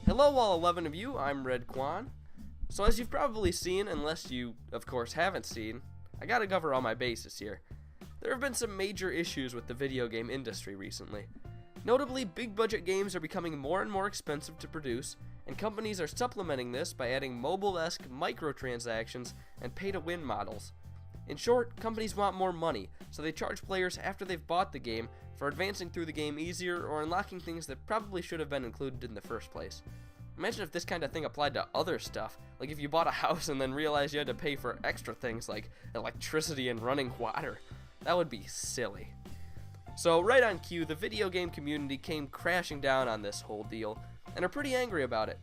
Hello all 11 of you, I'm Redkwan. So as you've probably seen, unless you of course haven't seen, I gotta cover all my bases here. There have been some major issues with the video game industry recently. Notably, big budget games are becoming more and more expensive to produce, and companies are supplementing this by adding mobile-esque microtransactions and pay-to-win models. In short, companies want more money, so they charge players after they've bought the game for advancing through the game easier or unlocking things that probably should have been included in the first place. Imagine if this kind of thing applied to other stuff, like if you bought a house and then realized you had to pay for extra things like electricity and running water. That would be silly. So right on cue, the video game community came crashing down on this whole deal, and are pretty angry about it.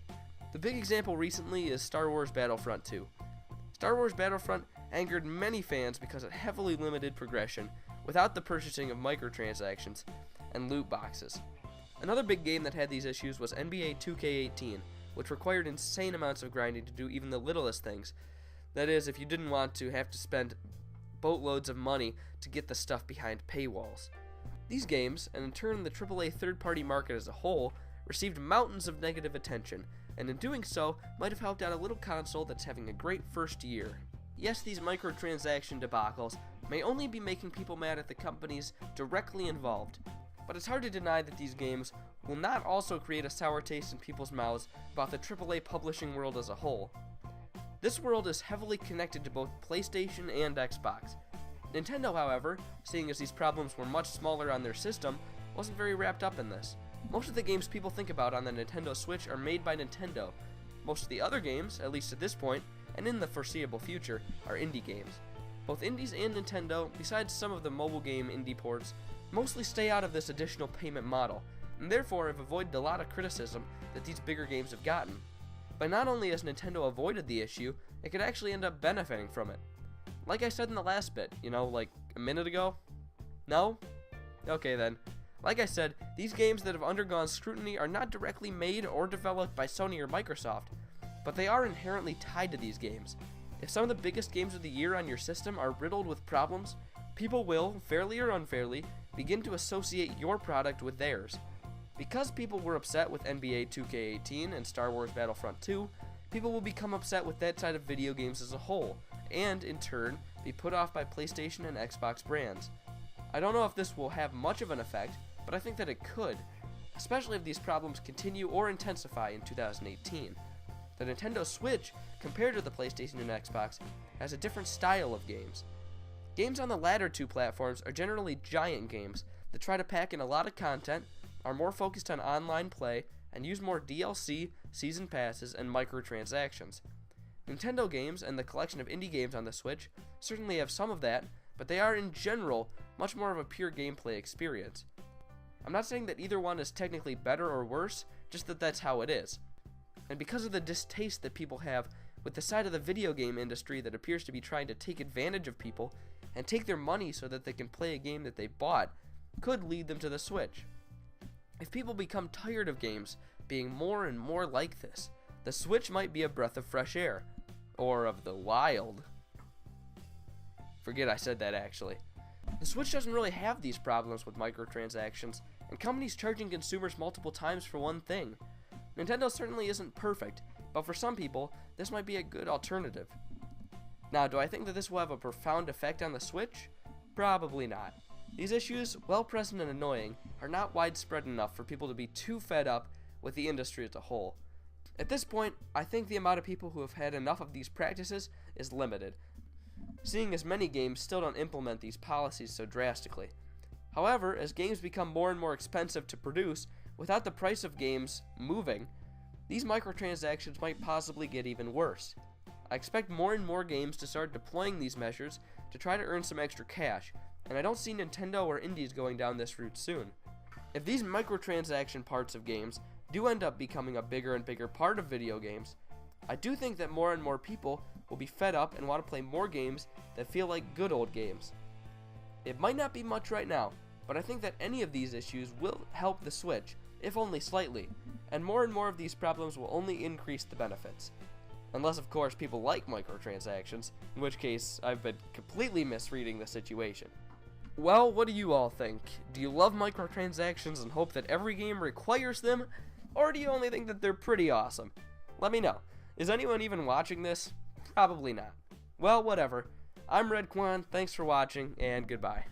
The big example recently is Star Wars Battlefront 2. Star Wars Battlefront angered many fans because it heavily limited progression without the purchasing of microtransactions and loot boxes. Another big game that had these issues was NBA 2K18, which required insane amounts of grinding to do even the littlest things. That is, if you didn't want to have to spend boatloads of money to get the stuff behind paywalls. These games, and in turn the AAA third-party market as a whole, received mountains of negative attention, and in doing so, might have helped out a little console that's having a great first year. Yes, these microtransaction debacles may only be making people mad at the companies directly involved, but it's hard to deny that these games will not also create a sour taste in people's mouths about the AAA publishing world as a whole. This world is heavily connected to both PlayStation and Xbox. Nintendo, however, seeing as these problems were much smaller on their system, wasn't very wrapped up in this. Most of the games people think about on the Nintendo Switch are made by Nintendo. Most of the other games, at least at this point, and in the foreseeable future, are indie games. Both indies and Nintendo, besides some of the mobile game indie ports, mostly stay out of this additional payment model, and therefore have avoided a lot of criticism that these bigger games have gotten. But not only has Nintendo avoided the issue, it could actually end up benefiting from it. Like I said in the last bit, like a minute ago? No? Okay then. Like I said, these games that have undergone scrutiny are not directly made or developed by Sony or Microsoft, but they are inherently tied to these games. If some of the biggest games of the year on your system are riddled with problems, people will, fairly or unfairly, begin to associate your product with theirs. Because people were upset with NBA 2K18 and Star Wars Battlefront 2, people will become upset with that side of video games as a whole, and, in turn, be put off by PlayStation and Xbox brands. I don't know if this will have much of an effect, but I think that it could, especially if these problems continue or intensify in 2018. The Nintendo Switch, compared to the PlayStation and Xbox, has a different style of games. Games on the latter two platforms are generally giant games that try to pack in a lot of content, are more focused on online play, and use more DLC, season passes, and microtransactions. Nintendo games and the collection of indie games on the Switch certainly have some of that, but they are in general much more of a pure gameplay experience. I'm not saying that either one is technically better or worse, just that that's how it is. And because of the distaste that people have with the side of the video game industry that appears to be trying to take advantage of people and take their money so that they can play a game that they bought, could lead them to the Switch. If people become tired of games being more and more like this, the Switch might be a breath of fresh air. Or of the wild. Forget I said that actually. The Switch doesn't really have these problems with microtransactions, and companies charging consumers multiple times for one thing. Nintendo certainly isn't perfect, but for some people, this might be a good alternative. Now, do I think that this will have a profound effect on the Switch? Probably not. These issues, while present and annoying, are not widespread enough for people to be too fed up with the industry as a whole. At this point, I think the amount of people who have had enough of these practices is limited, seeing as many games still don't implement these policies so drastically. However, as games become more and more expensive to produce, without the price of games moving, these microtransactions might possibly get even worse. I expect more and more games to start deploying these measures to try to earn some extra cash, and I don't see Nintendo or indies going down this route soon. If these microtransaction parts of games do end up becoming a bigger and bigger part of video games, I do think that more and more people will be fed up and want to play more games that feel like good old games. It might not be much right now, but I think that any of these issues will help the Switch, if only slightly, and more of these problems will only increase the benefits. Unless, of course, people like microtransactions, in which case I've been completely misreading the situation. Well, what do you all think? Do you love microtransactions and hope that every game requires them? Or do you only think that they're pretty awesome? Let me know. Is anyone even watching this? Probably not. Well, whatever. I'm Redkwan, thanks for watching, and goodbye.